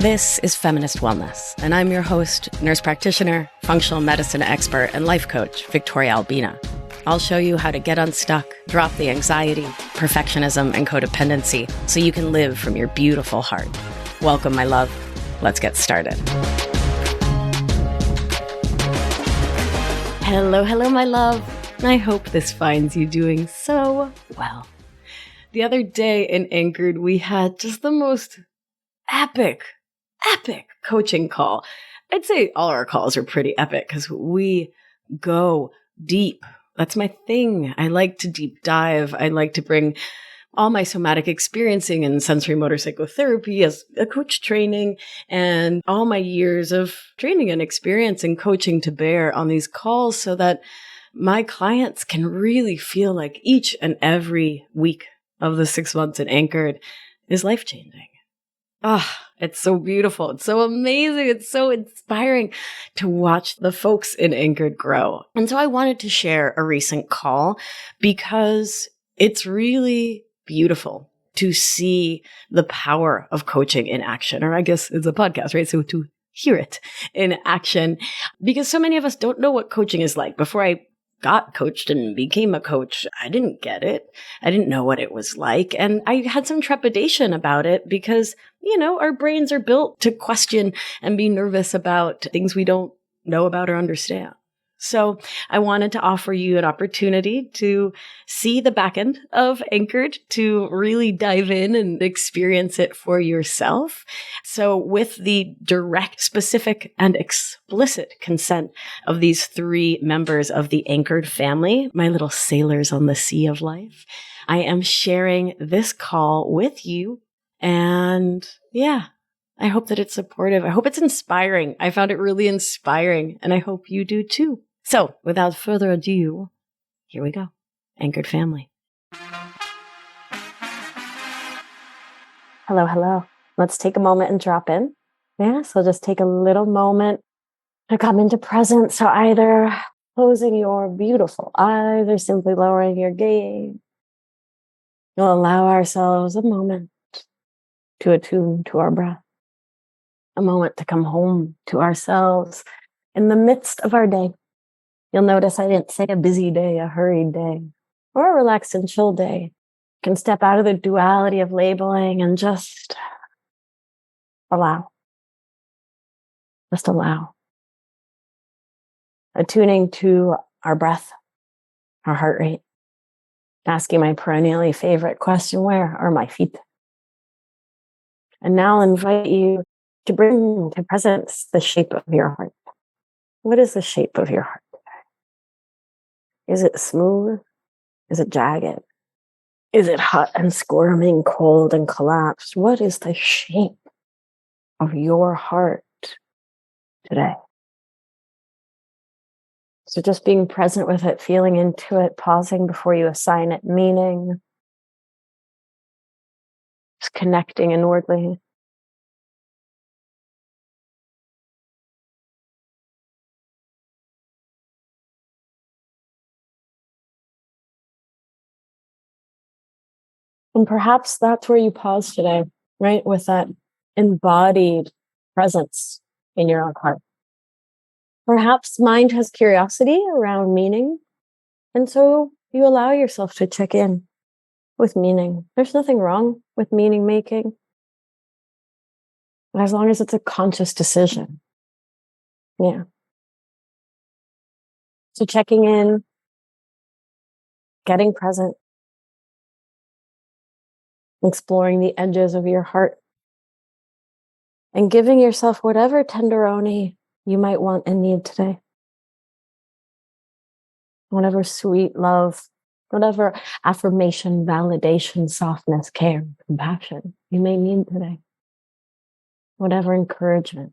This is Feminist Wellness, and I'm your host, nurse practitioner, functional medicine expert, and life coach, Victoria Albina. I'll show you how to get unstuck, drop the anxiety, perfectionism, and codependency so you can live from your beautiful heart. Welcome, my love. Let's get started. Hello, my love. I hope this finds you doing so well. The other day in Anchored, we had just the most epic coaching call. I'd say all our calls are pretty epic because we go deep. That's my thing. I like to deep dive. I like to bring all my somatic experiencing in sensory motor psychotherapy as a coach training and all my years of training and experience and coaching to bear on these calls so that my clients can really feel like each and every week of the 6 months in Anchored is life-changing. It's so beautiful. It's so amazing. It's so inspiring to watch the folks in Anchored grow. And so I wanted to share a recent call because it's really beautiful to see the power of coaching in action, or I guess it's a podcast, right? So to hear it in action, because so many of us don't know what coaching is like. Before I got coached and became a coach, I didn't get it. I didn't know what it was like. And I had some trepidation about it because, our brains are built to question and be nervous about things we don't know about or understand. So I wanted to offer you an opportunity to see the back end of Anchored, to really dive in and experience it for yourself. So with the direct, specific, and explicit consent of these 3 members of the Anchored family, my little sailors on the sea of life, I am sharing this call with you. And I hope that it's supportive. I hope it's inspiring. I found it really inspiring, and I hope you do too. So, without further ado, here we go. Anchored family. Hello. Let's take a moment and drop in. So just take a little moment to come into presence. So either closing your beautiful eyes or simply lowering your gaze. We'll allow ourselves a moment to attune to our breath. A moment to come home to ourselves in the midst of our day. You'll notice I didn't say a busy day, a hurried day, or a relaxed and chill day. You can step out of the duality of labeling and just allow. Just allow. Attuning to our breath, our heart rate. Asking my perennially favorite question, where are my feet? And now I'll invite you to bring to presence the shape of your heart. What is the shape of your heart? Is it smooth? Is it jagged? Is it hot and squirming, cold and collapsed? What is the shape of your heart today? So just being present with it, feeling into it, pausing before you assign it meaning. Just connecting inwardly. And perhaps that's where you pause today, right? With that embodied presence in your own heart. Perhaps mind has curiosity around meaning. And so you allow yourself to check in with meaning. There's nothing wrong with meaning making, as long as it's a conscious decision. So checking in, getting present, exploring the edges of your heart, and giving yourself whatever tenderoni you might want and need today. Whatever sweet love, whatever affirmation, validation, softness, care, compassion you may need today. Whatever encouragement.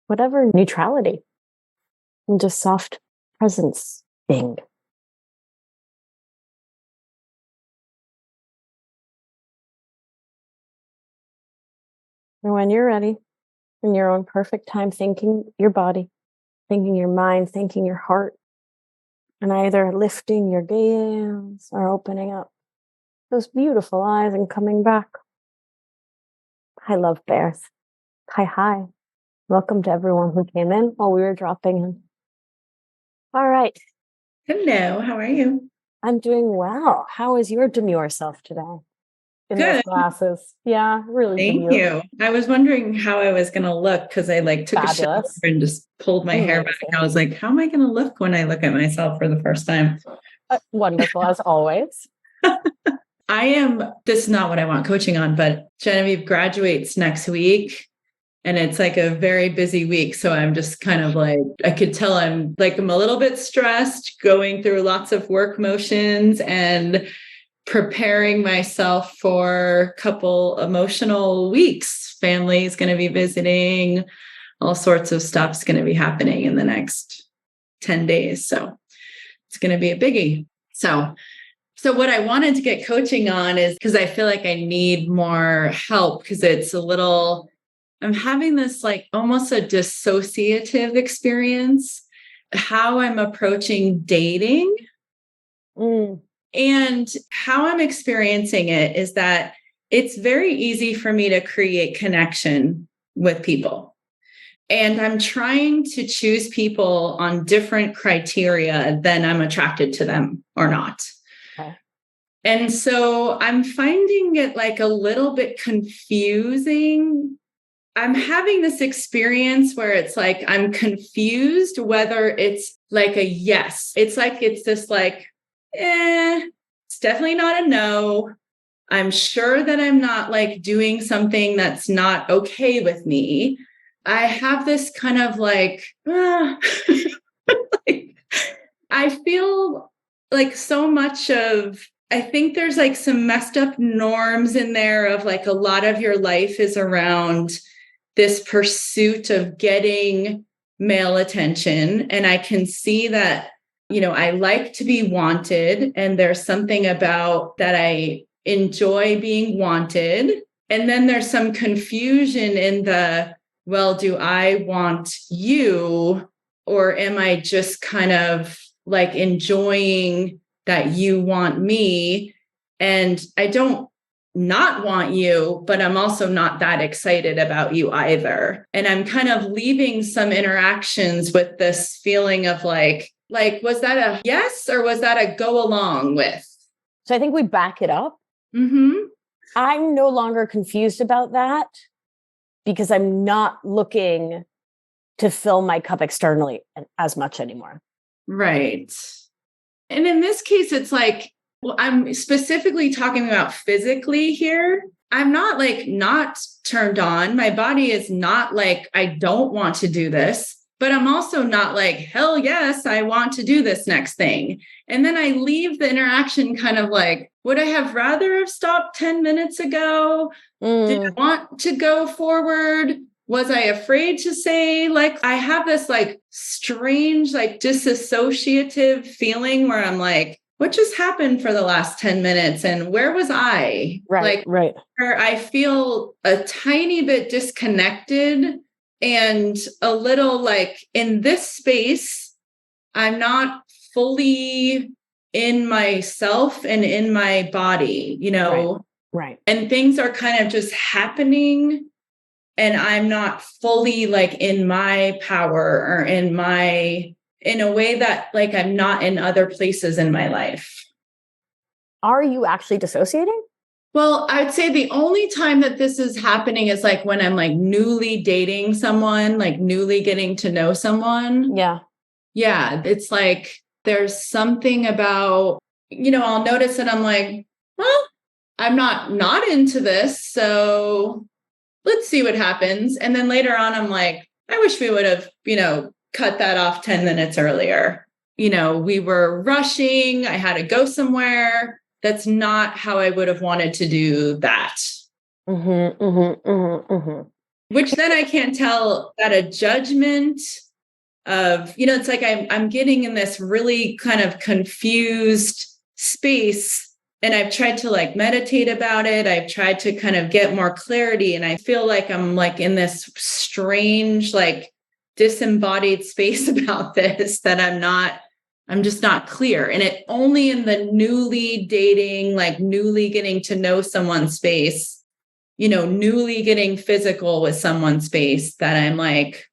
Whatever neutrality. And just soft presence being. And when you're ready, in your own perfect time, thanking your body, thanking your mind, thanking your heart, and either lifting your gaze or opening up those beautiful eyes and coming back I love bears. Hi, hi. Welcome to everyone who came in while we were dropping in. All right. Hello, how are you? I'm doing well. How is your demure self today? In those Good. glasses. Yeah, really Thank demure. you. I was wondering how I was going to look because I took a shower Fabulous. and just pulled my hair back. Amazing. I was like, how am I going to look when I look at myself for the first time? Wonderful, as always. This is not what I want coaching on, but Genevieve graduates next week and it's like a very busy week. So I'm just kind of I could tell I'm a little bit stressed, going through lots of work motions and preparing myself for a couple emotional weeks. Family's going to be visiting, all sorts of stuff's going to be happening in the next 10 days. So it's going to be a biggie. So what I wanted to get coaching on is because I feel like I need more help because I'm having this almost a dissociative experience, how I'm approaching dating. And how I'm experiencing it is that it's very easy for me to create connection with people. And I'm trying to choose people on different criteria than I'm attracted to them or not. Okay. And so I'm finding it a little bit confusing. I'm having this experience where it's I'm confused whether it's a yes. It's this it's definitely not a no. I'm sure that I'm not doing something that's not okay with me. I have this kind of I feel so much of, I think there's some messed up norms in there of a lot of your life is around this pursuit of getting male attention. And I can see that, I like to be wanted. And there's something about that I enjoy being wanted. And then there's some confusion in well, do I want you? Or am I just kind of enjoying that you want me? And I don't not want you, but I'm also not that excited about you either. And I'm kind of leaving some interactions with this feeling of was that a yes or was that a go along with? So I think we back it up. Mm-hmm. I'm no longer confused about that because I'm not looking to fill my cup externally as much anymore. Right. And in this case, it's well, I'm specifically talking about physically here. I'm not not turned on. My body is not I don't want to do this, but I'm also not hell yes, I want to do this next thing. And then I leave the interaction kind of would I have rather have stopped 10 minutes ago? Did I want to go forward? Was I afraid to say, I have this strange, disassociative feeling where I'm what just happened for the last 10 minutes? And where was I? Right. Where I feel a tiny bit disconnected and a little in this space, I'm not fully in myself and in my body, Right. And things are kind of just happening. And I'm not fully in my power or in a way that I'm not in other places in my life. Are you actually dissociating? Well, I'd say the only time that this is happening is when I'm newly dating someone, newly getting to know someone. Yeah. Yeah. It's there's something about, I'll notice and I'm well, I'm not into this. So let's see what happens. And then later on, I'm I wish we would have, cut that off 10 minutes earlier. We were rushing. I had to go somewhere. That's not how I would have wanted to do that. Which then I can't tell that a judgment of, it's I'm getting in this really kind of confused space. And I've tried to meditate about it. I've tried to kind of get more clarity. And I feel like I'm in this strange, disembodied space about this that I'm just not clear. And it only in the newly dating, newly getting to know someone space newly getting physical with someone's space that I'm like,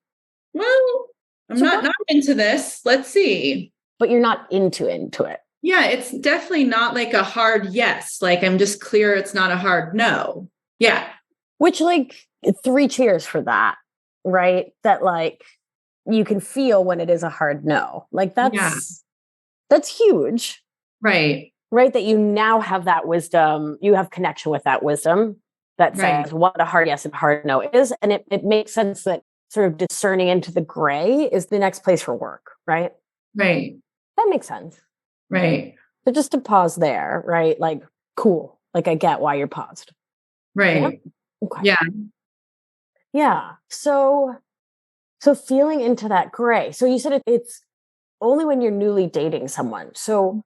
well, I'm not into this. Let's see. But you're not into it. Yeah, it's definitely not like a hard yes. Like, I'm just clear it's not a hard no. Yeah. Which, like, 3 cheers for that, right? That, like, you can feel when it is a hard no. Like, that's huge. Right. Right? That you now have that wisdom, you have connection with that wisdom that says what a hard yes and hard no is. And it makes sense that sort of discerning into the gray is the next place for work, right? Right. That makes sense. Right. So just to pause there, right? Like, cool. Like, I get why you're paused. Right. Yeah. Okay. Yeah. Yeah. So feeling into that gray. So you said it's only when you're newly dating someone. So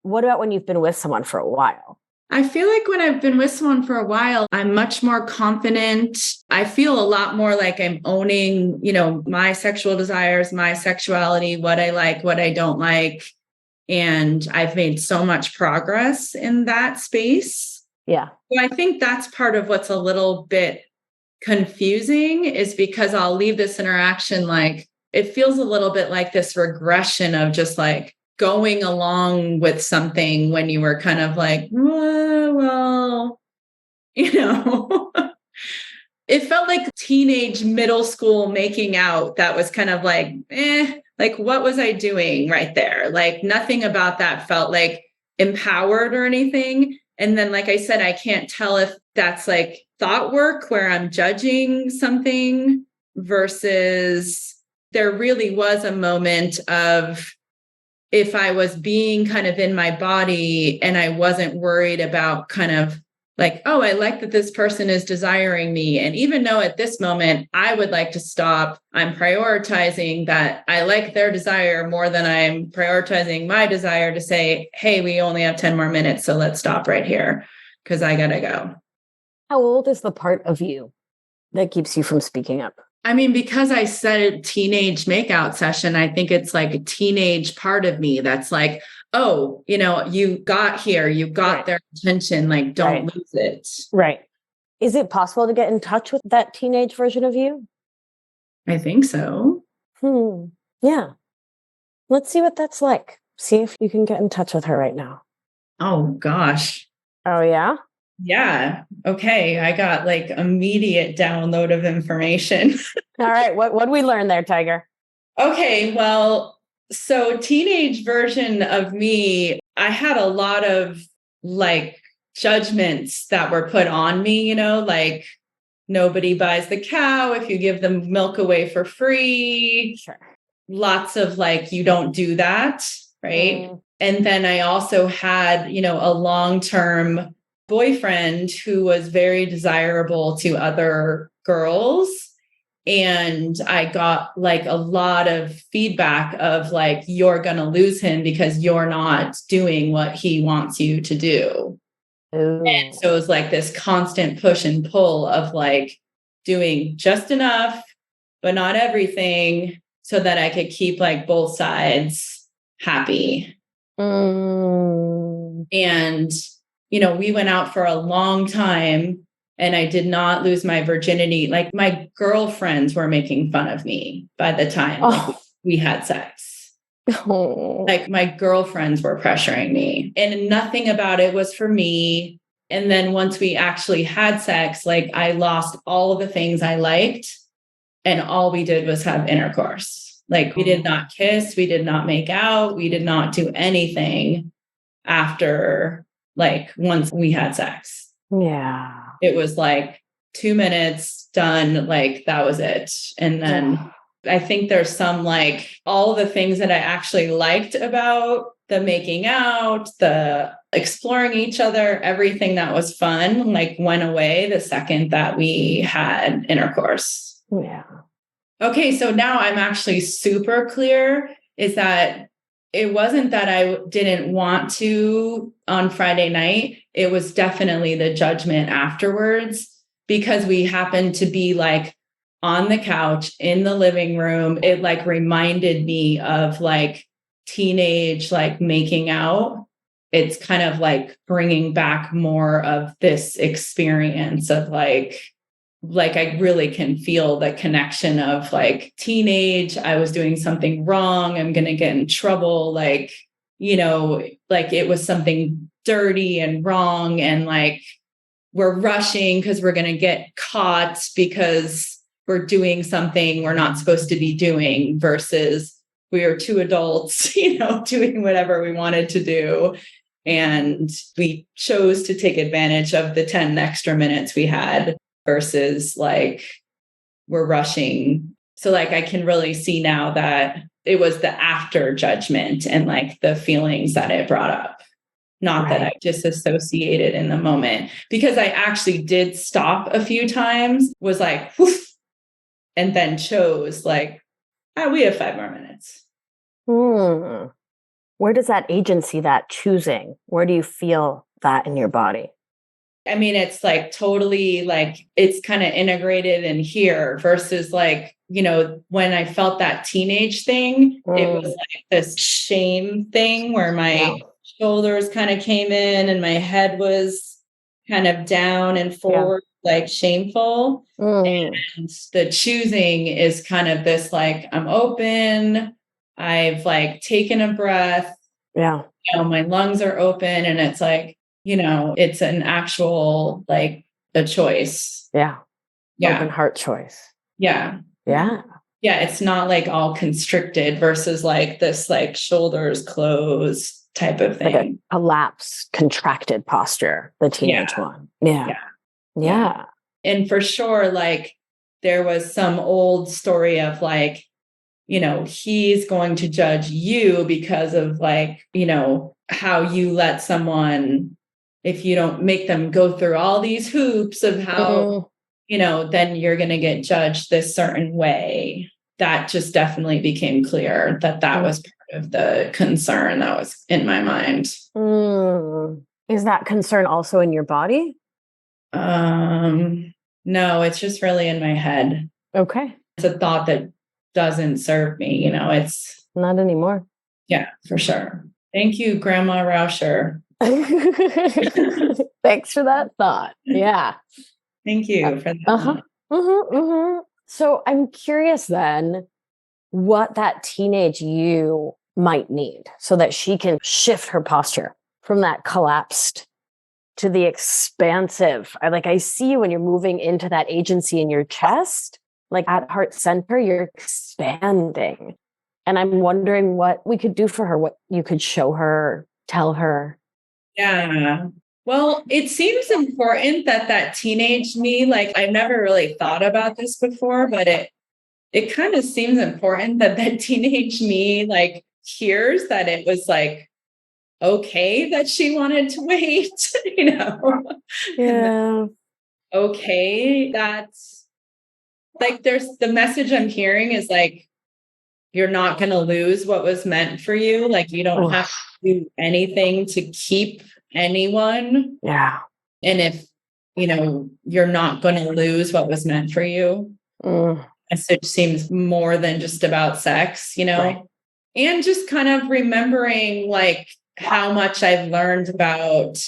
what about when you've been with someone for a while? I feel like when I've been with someone for a while, I'm much more confident. I feel a lot more like I'm owning, my sexual desires, my sexuality, what I like, what I don't like. And I've made so much progress in that space. Yeah. So I think that's part of what's a little bit confusing, is because I'll leave this interaction like, it feels a little bit like this regression of just like going along with something when you were kind of like, well, it felt like teenage middle school making out that was kind of like, like, what was I doing right there? Like, nothing about that felt like empowered or anything. And then, like I said, I can't tell if that's like thought work where I'm judging something versus there really was a moment of, if I was being kind of in my body and I wasn't worried about kind of like, oh, I like that this person is desiring me. And even though at this moment I would like to stop, I'm prioritizing that I like their desire more than I'm prioritizing my desire to say, hey, we only have 10 more minutes. So let's stop right here because I got to go. How old is the part of you that keeps you from speaking up? I mean, because I said teenage makeout session, I think it's like a teenage part of me that's like, oh, you got here, you got their attention, like, don't lose it. Right. Is it possible to get in touch with that teenage version of you? I think so. Yeah. Let's see what that's like. See if you can get in touch with her right now. Oh, gosh. Oh, yeah? Yeah. Okay. I got like immediate download of information. All right. What did we learn there, Tiger? Okay. Well, so teenage version of me, I had a lot of like judgments that were put on me, like nobody buys the cow if you give them milk away for free. Sure. Lots of like, you don't do that. Right. And then I also had, a long-term boyfriend who was very desirable to other girls. And I got like a lot of feedback of like, you're going to lose him because you're not doing what he wants you to do. And so it was like this constant push and pull of like doing just enough, but not everything, so that I could keep like both sides happy. And we went out for a long time and I did not lose my virginity. Like, my girlfriends were making fun of me by the time like, we had sex. Like, my girlfriends were pressuring me and nothing about it was for me. And then once we actually had sex, like, I lost all of the things I liked and all we did was have intercourse. Like, we did not kiss, we did not make out, we did not do anything after, like, once we had sex. Yeah. It was like 2 minutes, done, like, that was it. And then I think there's some, like, all the things that I actually liked about the making out, the exploring each other, everything that was fun, like, went away the second that we had intercourse. Yeah. Okay, so now I'm actually super clear, is that it wasn't that I didn't want to on Friday night. It was definitely the judgment afterwards, because we happened to be like on the couch in the living room. It like reminded me of like teenage, like, making out. it's kind of like bringing back more of this experience of like I really can feel the connection of like teenage, I was doing something wrong, I'm going to get in trouble. Like, like it was something dirty and wrong. And like, we're rushing because we're going to get caught because we're doing something we're not supposed to be doing versus we are two adults, doing whatever we wanted to do. And we chose to take advantage of the 10 extra minutes we had versus like we're rushing. So like I can really see now that it was the after judgment and like the feelings that it brought up. Not that I disassociated in the moment, because I actually did stop a few times, was like, whoof, and then chose like, we have 5 more minutes. Where does that agency, that choosing, where do you feel that in your body? I mean, it's like totally like it's kind of integrated in here versus like, when I felt that teenage thing, it was like this shame thing where my shoulders kind of came in and my head was kind of down and forward, like shameful. And the choosing is kind of this, like, I'm open. I've like taken a breath. Yeah. My lungs are open and it's like, it's an actual, like a choice. Yeah. Yeah. Open heart choice. Yeah. Yeah. Yeah. It's not like all constricted versus like this, like shoulders closed type of thing. Like a collapsed, contracted posture, the teenage one. Yeah. And for sure, like there was some old story of like, he's going to judge you because of like, how you let someone, if you don't make them go through all these hoops of how, then you're going to get judged this certain way. That just definitely became clear that was part of the concern that was in my mind. Is that concern also in your body? No, it's just really in my head. Okay. It's a thought that doesn't serve me, it's not anymore. Yeah, for sure. Thank you, Grandma Rauscher. Thanks for that thought. Yeah. Thank you for that. So I'm curious then what that teenage you might need so that she can shift her posture from that collapsed to the expansive. I see you when you're moving into that agency in your chest, like at heart center, you're expanding. And I'm wondering what we could do for her, what you could show her, tell her. Yeah. Well, it seems important that teenage me, like I've never really thought about this before, but it kind of seems important that teenage me like hears that it was like okay that she wanted to wait, Yeah. Okay, that's like there's the message I'm hearing is like you're not going to lose what was meant for you. Like you don't have to do anything to keep anyone. Yeah. And if, you're not going to lose what was meant for you. Message seems more than just about sex, Right. And just kind of remembering like how much I've learned about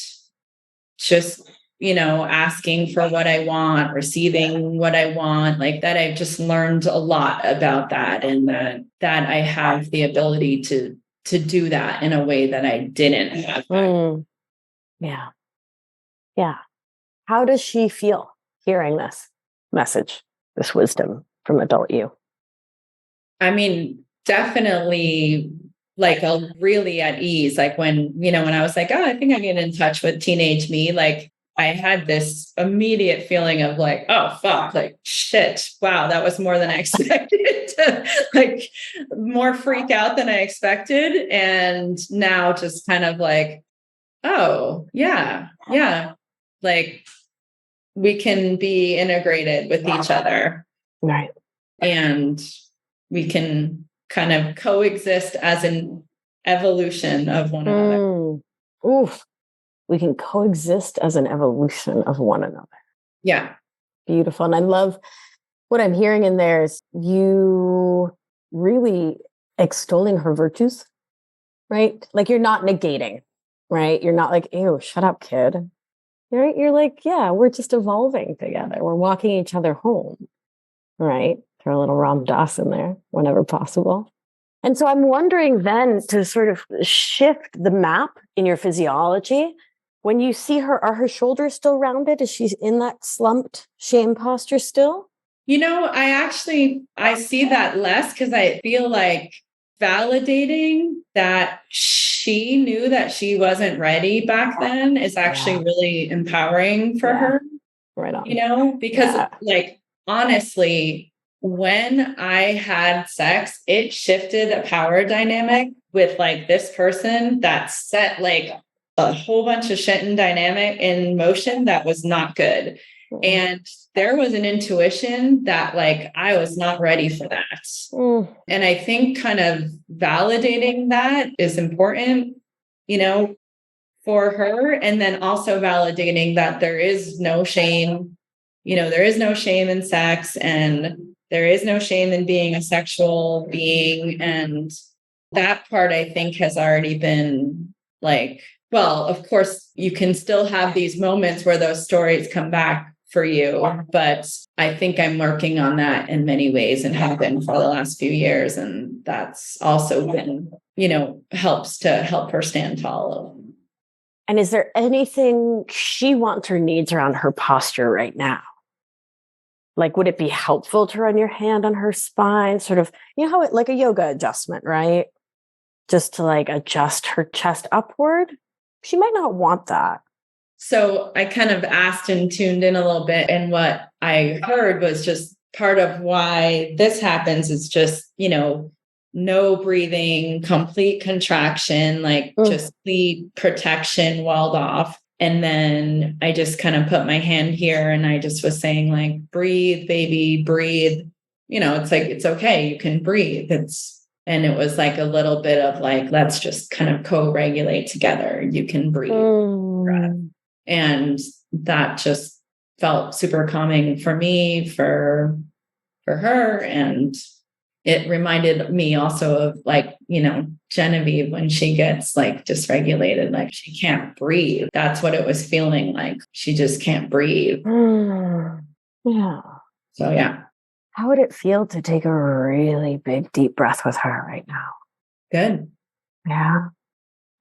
just, asking for what I want, receiving what I want, like that. I've just learned a lot about that and that I have the ability to do that in a way that I didn't have. Yeah. Yeah. How does she feel hearing this message, this wisdom from adult you? I mean, definitely like really at ease. Like when I was like, I think I get in touch with teenage me, like I had this immediate feeling of like, oh, fuck, like shit. Wow. That was more than I expected. Like more freak out than I expected. And now just kind of like, oh yeah. Yeah. Like we can be integrated with each other. Right. And we can kind of coexist as an evolution of one another. Oof. We can coexist as an evolution of one another. Yeah. Beautiful. And I love what I'm hearing in there is you really extolling her virtues, right? Like you're not negating right? You're not like, ew, shut up, kid. Right? You're like, yeah, we're just evolving together. We're walking each other home, right? Throw a little Ram Dass in there whenever possible. And so I'm wondering then to sort of shift the map in your physiology. When you see her, are her shoulders still rounded? Is she in that slumped shame posture still? I see that less because I feel like validating that she knew that she wasn't ready back then is actually really empowering for her. Right on. Because like, honestly, when I had sex, it shifted a power dynamic with like this person that set like a whole bunch of shit in motion that was not good. And there was an intuition that like I was not ready for that. And I think kind of validating that is important, for her. And then also validating that there is no shame, there is no shame in sex and there is no shame in being a sexual being. And that part I think has already been like, well, of course you can still have these moments where those stories come back for you, but I think I'm working on that in many ways and have been for the last few years. And that's also been, helps to help her stand tall. And is there anything she wants or needs around her posture right now? Like, would it be helpful to run your hand on her spine? Sort of, how it like a yoga adjustment, right? Just to like adjust her chest upward. She might not want that. So I kind of asked and tuned in a little bit. And what I heard was just part of why this happens is just, no breathing, complete contraction, like just complete protection walled off. And then I just kind of put my hand here and I just was saying like, breathe, baby, breathe. It's like, it's okay. You can breathe. And it was like a little bit of like, let's just kind of co-regulate together. You can breathe. And that just felt super calming for me, for her. And it reminded me also of like, Genevieve, when she gets like dysregulated, like she can't breathe. That's what it was feeling like. She just can't breathe. Yeah. So, yeah. How would it feel to take a really big, deep breath with her right now? Good. Yeah.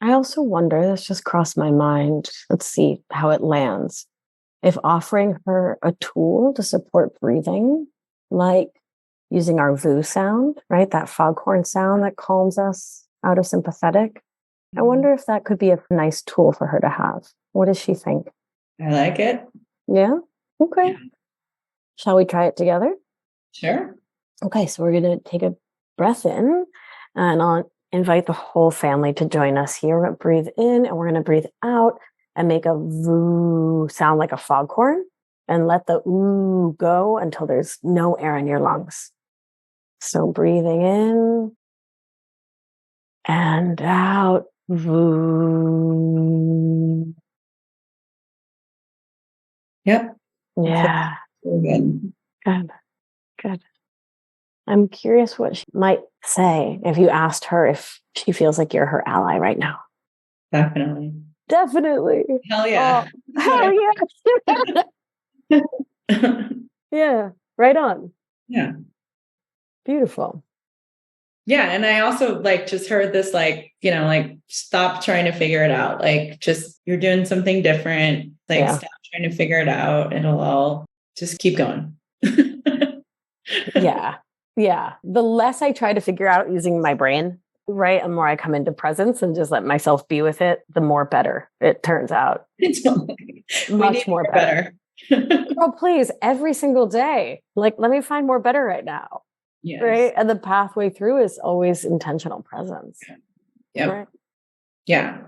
I also wonder, this just crossed my mind. Let's see how it lands. If offering her a tool to support breathing, like using our VU sound, right? That foghorn sound that calms us out of sympathetic. I wonder if that could be a nice tool for her to have. What does she think? I like it. Yeah? Okay. Yeah. Shall we try it together? Sure. Okay, so we're going to take a breath in and I'll invite the whole family to join us here. We're going to breathe in and we're going to breathe out and make a VU sound like a foghorn and let the ooh go until there's no air in your lungs. So breathing in and out. VU. Yep. Yeah. Good. Good. I'm curious what she might say if you asked her if she feels like you're her ally right now. Definitely. Hell yeah. Oh, hell yeah. Yeah. Right on. Yeah. Beautiful. Yeah. And I also like just heard this, like, like stop trying to figure it out. Like just you're doing something different. Like stop trying to figure it out. It'll all just keep going. Yeah. Yeah. The less I try to figure out using my brain, right, and more I come into presence and just let myself be with it, the more better it turns out. Much more better. Oh, please, every single day. Like, let me find more better right now. Yes. Right. And the pathway through is always intentional presence. Yeah. Right? Yeah.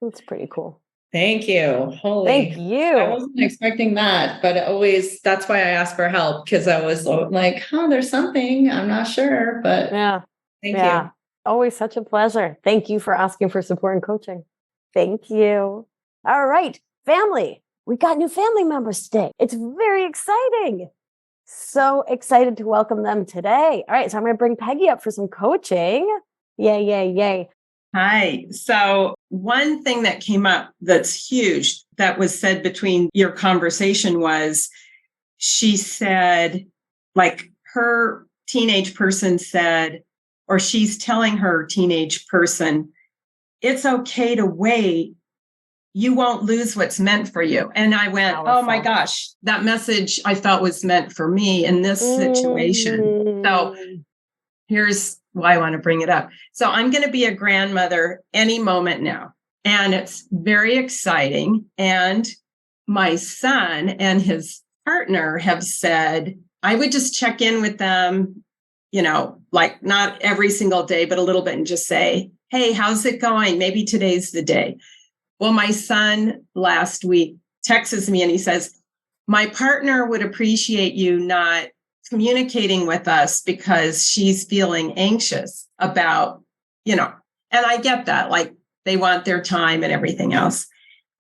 That's pretty cool. Thank you. Thank you. I wasn't expecting that, but that's why I asked for help, because I was like, there's something. I'm not sure, but yeah. Thank you. Always such a pleasure. Thank you for asking for support and coaching. Thank you. All right, family. We got new family members today. It's very exciting. So excited to welcome them today. All right, so I'm going to bring Peggy up for some coaching. Yay, yay, yay. Hi. So one thing that came up that's huge that was said between your conversation was she said, like her teenage person said, or she's telling her teenage person, it's okay to wait. You won't lose what's meant for you. And I went, oh my gosh, that message I felt was meant for me in this situation. So here's why I want to bring it up. So I'm going to be a grandmother any moment now. And it's very exciting. And my son and his partner have said, I would just check in with them, like not every single day, but a little bit and just say, hey, how's it going? Maybe today's the day. Well, my son last week texts me and he says, my partner would appreciate you not communicating with us because she's feeling anxious about, and I get that, like they want their time and everything else.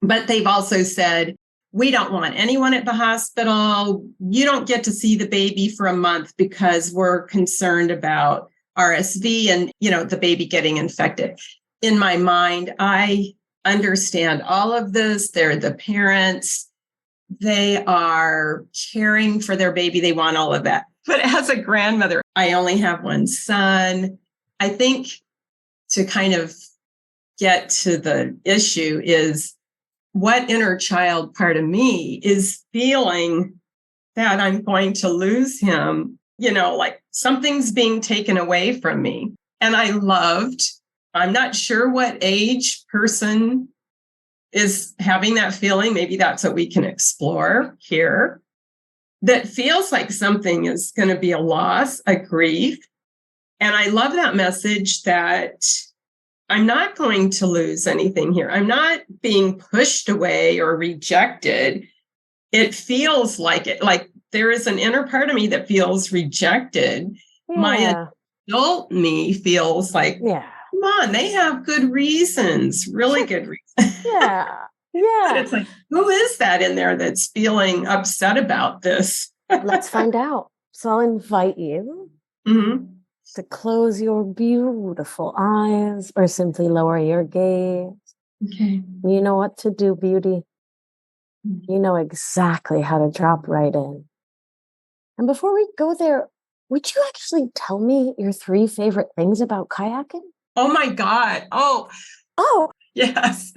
But they've also said, we don't want anyone at the hospital. You don't get to see the baby for a month because we're concerned about RSV and, the baby getting infected. In my mind, I understand all of this. They're the parents. They are caring for their baby. They want all of that. But as a grandmother, I only have one son. I think to kind of get to the issue is what inner child part of me is feeling that I'm going to lose him, like something's being taken away from me. And I'm not sure what age person is having that feeling. Maybe that's what we can explore here. That feels like something is going to be a loss, a grief. And I love that message that I'm not going to lose anything here. I'm not being pushed away or rejected. It feels like it, like there is an inner part of me that feels rejected. Yeah. My adult me feels like, come on, they have good reasons, really good reasons. Yeah. But it's like, who is that in there that's feeling upset about this? Let's find out. So I'll invite you to close your beautiful eyes or simply lower your gaze. Okay. You know what to do, beauty. You know exactly how to drop right in. And before we go there, would you actually tell me your 3 favorite things about kayaking? Oh my God. Oh, yes.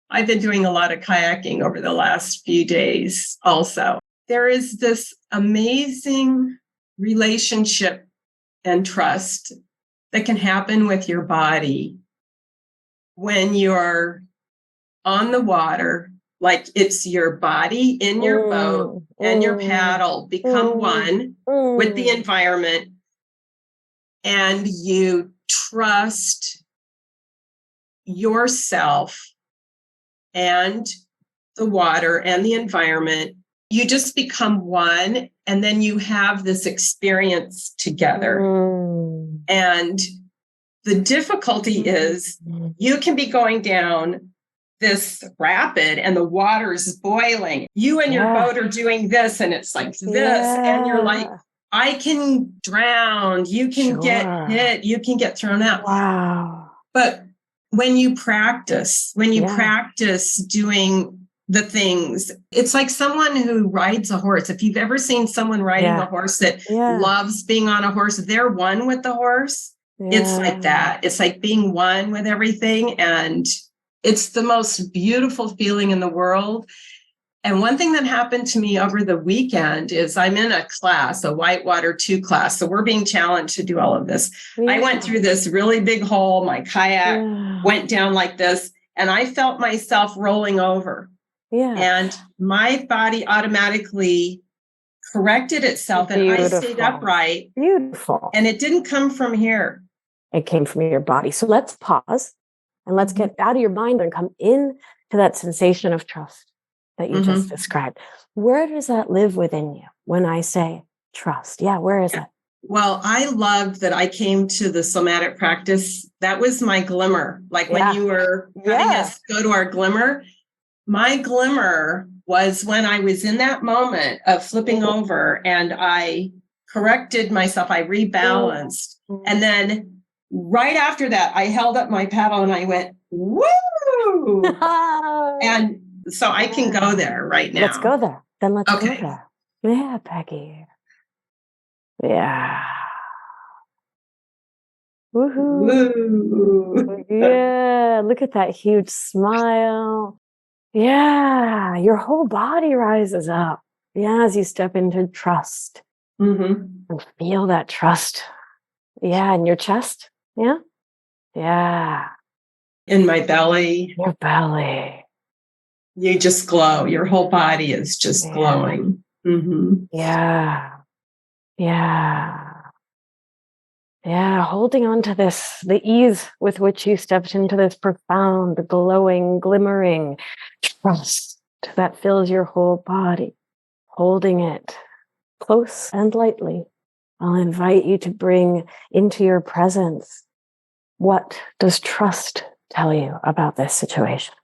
I've been doing a lot of kayaking over the last few days also. There is this amazing relationship and trust that can happen with your body when you're on the water, like it's your body in your boat and your paddle become one with the environment, and you trust yourself and the water and the environment. You just become one, and then you have this experience together. And the difficulty is you can be going down this rapid and the water's boiling. You and your boat are doing this, and it's like this, and you're like, I can drown. You can get hit. You can get thrown out. Wow. But when you practice doing the things, it's like someone who rides a horse. If you've ever seen someone riding a horse that loves being on a horse, they're one with the horse. It's like that. It's like being one with everything. And it's the most beautiful feeling in the world. And one thing that happened to me over the weekend is I'm in a class, a Whitewater 2 class. So we're being challenged to do all of this. I went through this really big hole. My kayak went down like this, and I felt myself rolling over. And my body automatically corrected itself, and I stayed upright. Beautiful. And it didn't come from here. It came from your body. So let's pause and let's get out of your mind and come in to that sensation of trust that you just described. Where does that live within you when I say trust? Yeah, where is it? Well, I loved that I came to the somatic practice. That was my glimmer. Like when you were having us go to our glimmer, my glimmer was when I was in that moment of flipping over and I corrected myself, I rebalanced. And then right after that, I held up my paddle and I went, woo! And so I can go there right now. Let's go there. Then let's Okay. go there. Yeah, Peggy. Yeah. Woohoo. Woo. Yeah. Look at that huge smile. Yeah. Your whole body rises up. Yeah. As you step into trust and feel that trust. Yeah. In your chest. Yeah. Yeah. In my belly. Your belly. You just glow. Your whole body is just glowing. Yeah. Yeah. Yeah, holding on to this, the ease with which you stepped into this profound, glowing, glimmering trust that fills your whole body. Holding it close and lightly, I'll invite you to bring into your presence, what does trust tell you about this situation?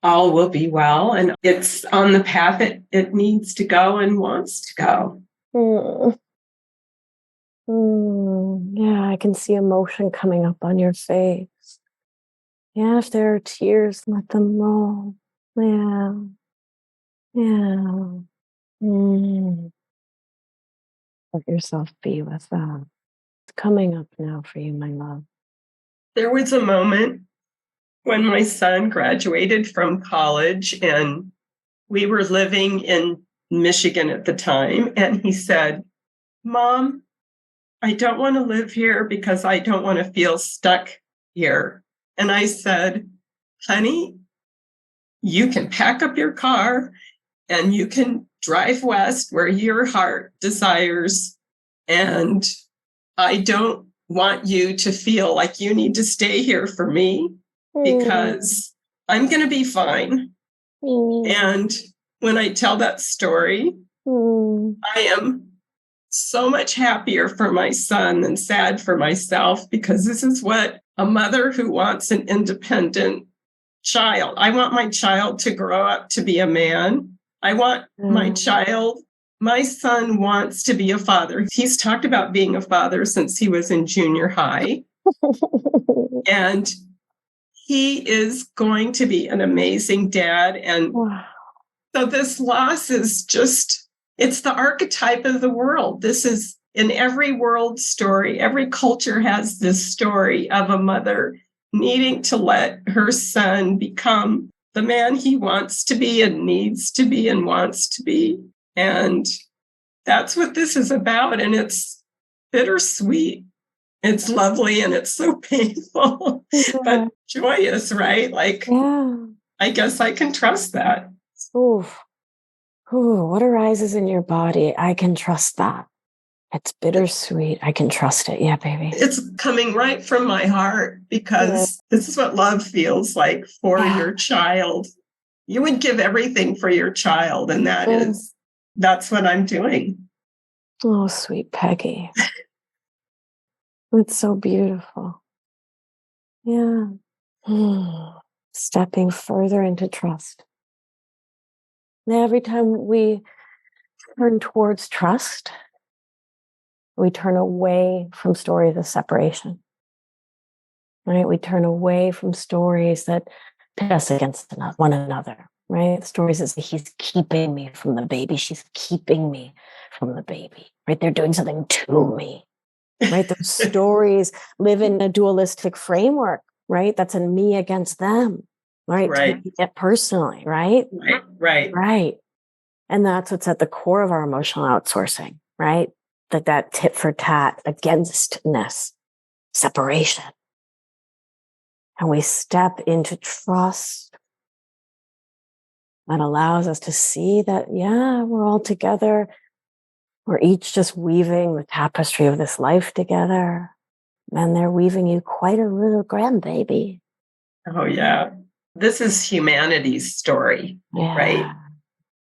All will be well, and it's on the path it needs to go and wants to go. Yeah, I can see emotion coming up on your face. Yeah, if there are tears, let them roll. Yeah. Yeah. Let yourself be with them. It's coming up now for you, my love. There was a moment when my son graduated from college, and we were living in Michigan at the time, and he said, Mom, I don't want to live here because I don't want to feel stuck here. And I said, honey, you can pack up your car and you can drive west where your heart desires. And I don't want you to feel like you need to stay here for me because I'm going to be fine. And when I tell that story, I am so much happier for my son than sad for myself, because this is what a mother who wants an independent child. I want my child to grow up to be a man. I want my son wants to be a father. He's talked about being a father since he was in junior high. And he is going to be an amazing dad. And so this loss is just, it's the archetype of the world. This is in every world story. Every culture has this story of a mother needing to let her son become the man he wants to be and needs to be and wants to be. And that's what this is about. And it's bittersweet. It's lovely and it's so painful, but joyous, right? Like, I guess I can trust that. What arises in your body? I can trust that. It's bittersweet. I can trust it. Yeah, baby. It's coming right from my heart, because this is what love feels like for your child. You would give everything for your child, and that's what I'm doing. Oh, sweet Peggy. It's so beautiful. Yeah. Stepping further into trust. Now, every time we turn towards trust, we turn away from stories of separation, right? We turn away from stories that pit us against one another, right? Stories that say he's keeping me from the baby. She's keeping me from the baby, right? They're doing something to me, right? Those stories live in a dualistic framework, right? That's a me against them, right? Taking it personally, right? Right. And that's what's at the core of our emotional outsourcing, right? Like that tit for tat againstness, separation. And we step into trust that allows us to see that, we're all together. We're each just weaving the tapestry of this life together. And they're weaving you quite a little grandbaby. Oh, yeah. This is humanity's story, right?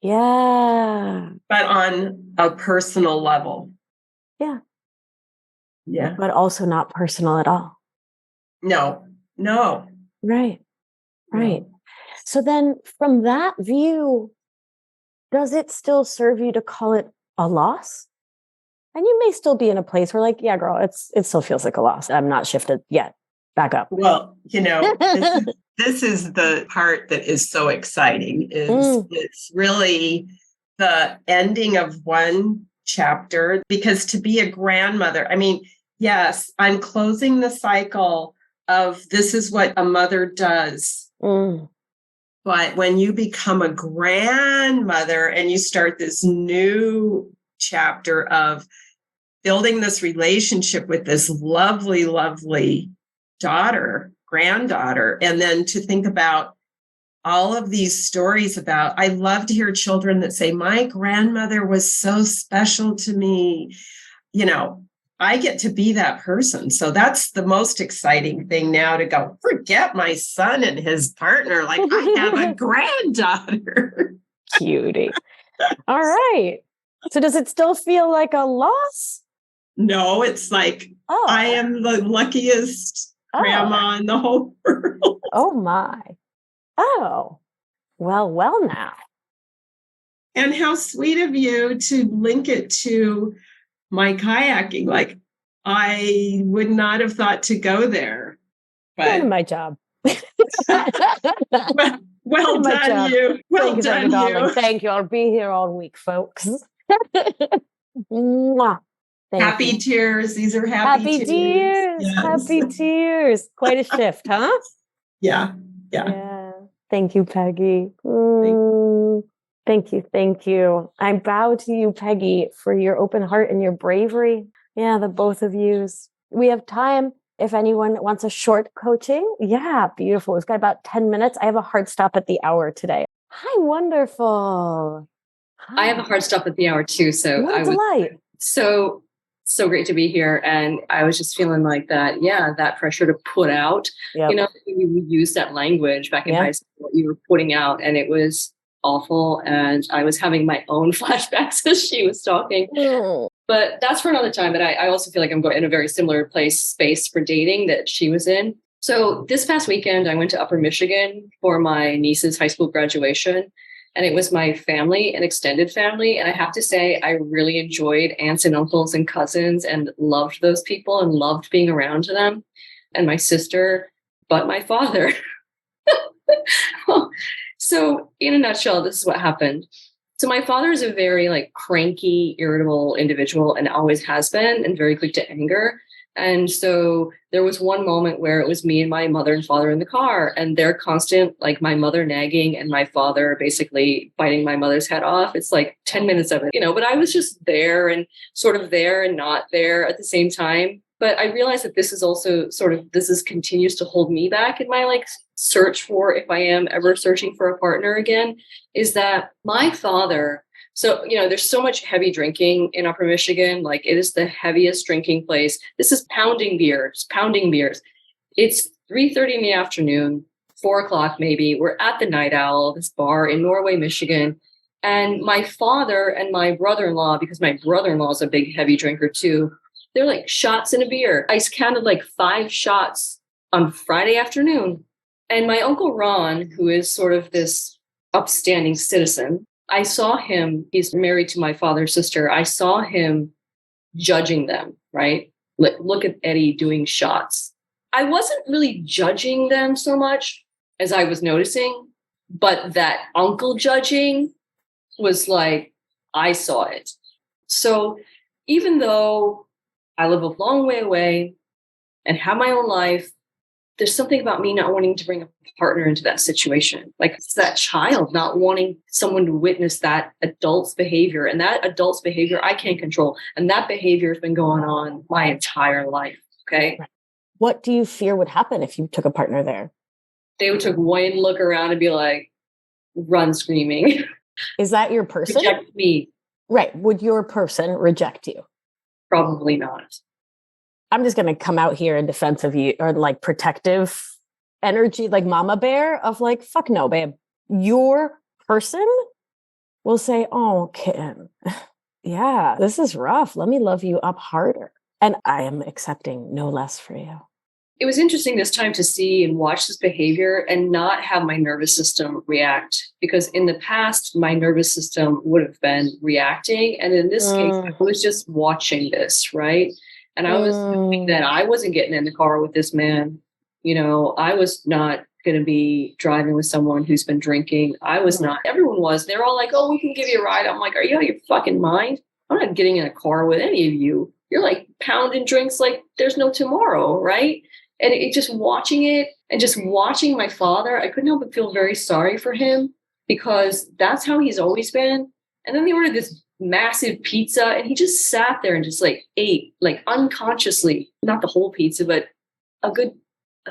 Yeah. But on a personal level. Yeah. Yeah. But also not personal at all. No. Right. So then from that view, does it still serve you to call it a loss, And you may still be in a place where like, yeah, girl, it still feels like a loss. I'm not shifted yet. Back up. Well, this is the part that is so exciting is it's really the ending of one chapter, because to be a grandmother, I mean, yes, I'm closing the cycle of this is what a mother does. But when you become a grandmother and you start this new chapter of building this relationship with this lovely, lovely granddaughter, and then to think about all of these stories about, I love to hear children that say, my grandmother was so special to me. I get to be that person. So that's the most exciting thing now, to go, forget my son and his partner. Like, I have a granddaughter. Cutie. All right. So does it still feel like a loss? No, it's like, I am the luckiest grandma in the whole world. Oh my. Oh, well now. And how sweet of you to link it to my kayaking. Like, I would not have thought to go there. But my job. well done, you. Well done, you. Thank you. I'll be here all week, folks. Happy tears. These are happy tears. Yes. Happy tears. Quite a shift, huh? Yeah. Thank you, Peggy. Thank you. I bow to you, Peggy, for your open heart and your bravery. Yeah, the both of yous. We have time if anyone wants a short coaching. Yeah, beautiful. We've got about 10 minutes. I have a hard stop at the hour today. Hi, wonderful. Hi. I have a hard stop at the hour too. So what a delight. So great to be here. And I was just feeling like that. Yeah, that pressure to put out. Yep. You used that language back in high school. You were putting out, and it was awful. And I was having my own flashbacks as she was talking. But that's for another time. But I also feel like I'm going in a very similar space for dating that she was in. So this past weekend, I went to Upper Michigan for my niece's high school graduation. And it was my family, an extended family. And I have to say, I really enjoyed aunts and uncles and cousins and loved those people and loved being around them. And my sister, but my father. So in a nutshell, this is what happened. So my father is a very cranky, irritable individual and always has been, and very quick to anger. And so there was one moment where it was me and my mother and father in the car, and they're constant, my mother nagging and my father basically biting my mother's head off. It's 10 minutes of it, but I was just there and sort of there and not there at the same time. But I realized that this is also continues to hold me back in my search for, if I am ever searching for a partner again, is that my father. So, there's so much heavy drinking in Upper Michigan. It is the heaviest drinking place. This is pounding beers. It's 3:30 in the afternoon, 4:00 maybe. We're at the Night Owl, this bar in Norway, Michigan. And my father and my brother-in-law, because my brother-in-law is a big heavy drinker too, they're shots in a beer. I counted 5 shots on Friday afternoon. And my Uncle Ron, who is sort of this upstanding citizen, I saw him, he's married to my father's sister. I saw him judging them, right? Look at Eddie doing shots. I wasn't really judging them so much as I was noticing, but that uncle judging was I saw it. So even though I live a long way away and have my own life, there's something about me not wanting to bring a partner into that situation. It's that child not wanting someone to witness that adult's behavior, and that adult's behavior I can't control. And that behavior has been going on my entire life. Okay. What do you fear would happen if you took a partner there? They would take one look around and be run screaming. Is that your person? Reject me. Right. Would your person reject you? Probably not. I'm just going to come out here in defense of you, or protective energy, mama bear of fuck no, babe. Your person will say, oh, Kim, yeah, this is rough. Let me love you up harder. And I am accepting no less for you. it was interesting this time to see and watch this behavior and not have my nervous system react, because in the past, my nervous system would have been reacting. And in this case, I was just watching this, right? And I was thinking that I wasn't getting in the car with this man. I was not going to be driving with someone who's been drinking. I was not. Everyone was. They're all like, oh, we can give you a ride. I'm like, are you out of your fucking mind? I'm not getting in a car with any of you. You're like pounding drinks like there's no tomorrow, right? And it just watching it and just watching my father, I couldn't help but feel very sorry for him, because that's how he's always been. And then they ordered this massive pizza and he just sat there and just like ate, like unconsciously, not the whole pizza, but a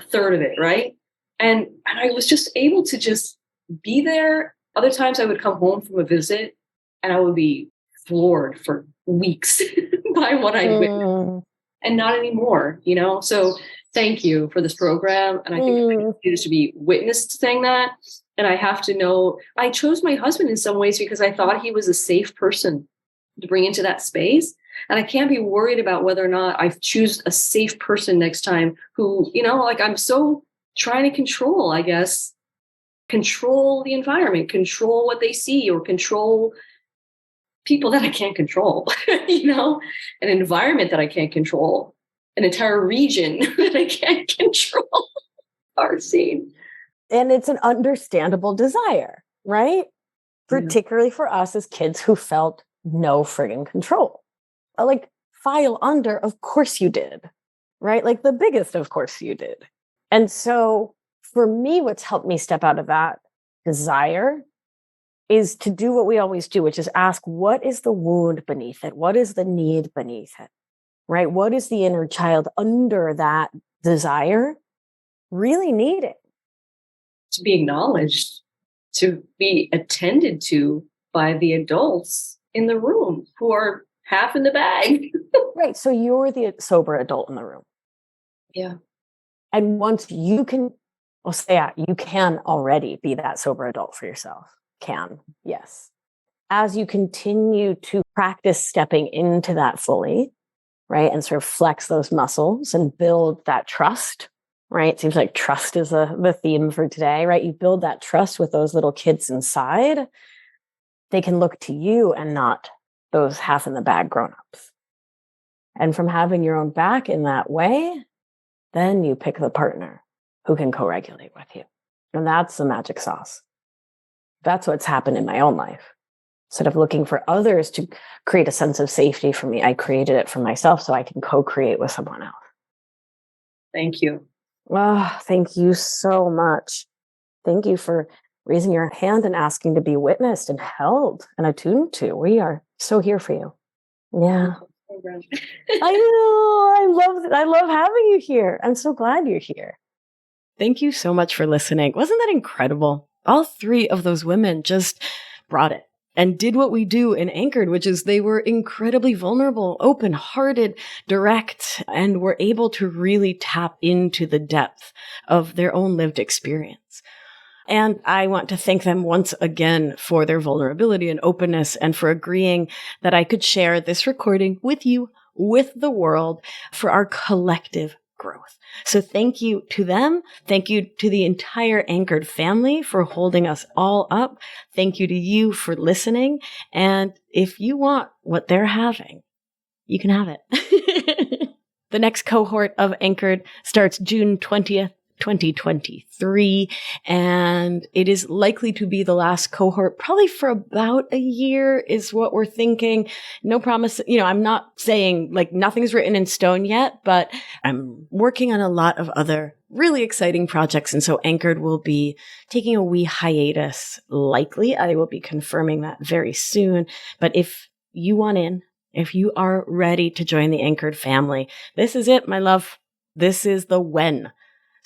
third of it, right? And I was just able to just be there. Other times I would come home from a visit and I would be floored for weeks by what I witnessed. And not anymore, So thank you for this program. And I think it should be witnessed saying that. And I have to know, I chose my husband in some ways because I thought he was a safe person to bring into that space. And I can't be worried about whether or not I choose a safe person next time who, I'm so trying to control, I guess, control the environment, control what they see, or control people that I can't control, an environment that I can't control, an entire region that I can't control. Hard scene. And it's an understandable desire, right? Particularly for us as kids who felt no friggin' control. Like, file under, of course you did, right? Like the biggest, of course you did. And so for me, what's helped me step out of that desire is to do what we always do, which is ask, what is the wound beneath it? What is the need beneath it, right? What is the inner child under that desire really needing? To be acknowledged, to be attended to by the adults in the room who are half in the bag. Right. So you're the sober adult in the room. Yeah. And once you can, you can already be that sober adult for yourself. Yes. As you continue to practice stepping into that fully, right, and sort of flex those muscles and build that trust, right? It seems like trust is the theme for today, right? You build that trust with those little kids inside. They can look to you and not those half in the bag grown-ups. And from having your own back in that way, then you pick the partner who can co-regulate with you. And that's the magic sauce. That's what's happened in my own life. Instead of looking for others to create a sense of safety for me, I created it for myself so I can co-create with someone else. Thank you. Oh, thank you so much. Thank you for raising your hand and asking to be witnessed and held and attuned to. We are so here for you. Yeah. I know. I love having you here. I'm so glad you're here. Thank you so much for listening. Wasn't that incredible? All three of those women just brought it and did what we do in Anchored, which is they were incredibly vulnerable, open-hearted, direct, and were able to really tap into the depth of their own lived experience. And I want to thank them once again for their vulnerability and openness and for agreeing that I could share this recording with you, with the world, for our collective growth. So thank you to them. Thank you to the entire Anchored family for holding us all up. Thank you to you for listening. And if you want what they're having, you can have it. The next cohort of Anchored starts June 20th. 2023, and it is likely to be the last cohort probably for about a year is what we're thinking. No promise, I'm not saying like nothing's written in stone yet, but I'm working on a lot of other really exciting projects, and so Anchored will be taking a wee hiatus likely. I will be confirming that very soon, but if you want in, if you are ready to join the Anchored family, this is it, my love. This is the when.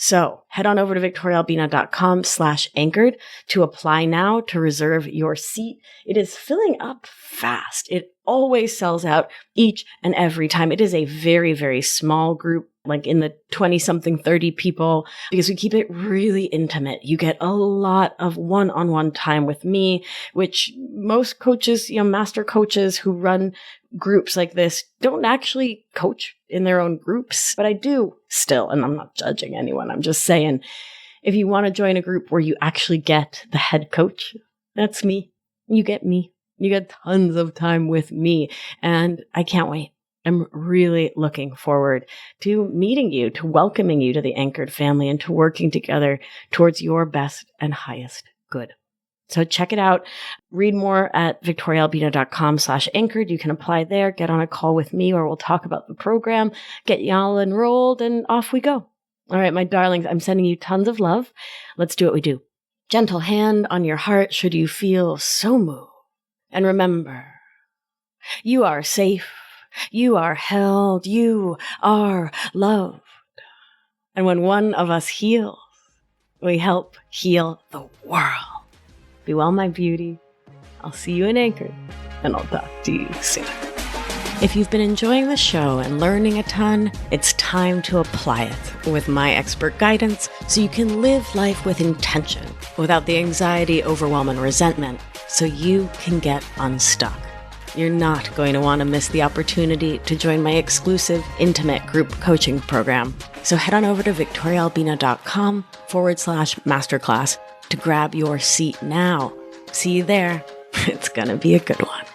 So head on over to victoriaalbina.com/anchored to apply now to reserve your seat. It is filling up fast. It always sells out each and every time. It is a very, very small group, like in the 20-something, 30 people, because we keep it really intimate. You get a lot of one-on-one time with me, which most coaches, master coaches who run groups like this don't actually coach in their own groups, but I do still, and I'm not judging anyone. I'm just saying, if you want to join a group where you actually get the head coach, that's me. You get me. You get tons of time with me, and I can't wait. I'm really looking forward to meeting you, to welcoming you to the Anchored family, and to working together towards your best and highest good. So check it out. Read more at victoriaalbina.com/anchored. You can apply there, get on a call with me, or we'll talk about the program, get y'all enrolled, and off we go. All right, my darlings, I'm sending you tons of love. Let's do what we do. Gentle hand on your heart should you feel so moved. And remember, you are safe. You are held. You are loved. And when one of us heals, we help heal the world. Be well, my beauty. I'll see you in Anchor, and I'll talk to you soon. If you've been enjoying the show and learning a ton, it's time to apply it with my expert guidance so you can live life with intention without the anxiety, overwhelm, and resentment, so you can get unstuck. You're not going to want to miss the opportunity to join my exclusive intimate group coaching program. So head on over to victoriaalbina.com/masterclass to grab your seat now. See you there. It's going to be a good one.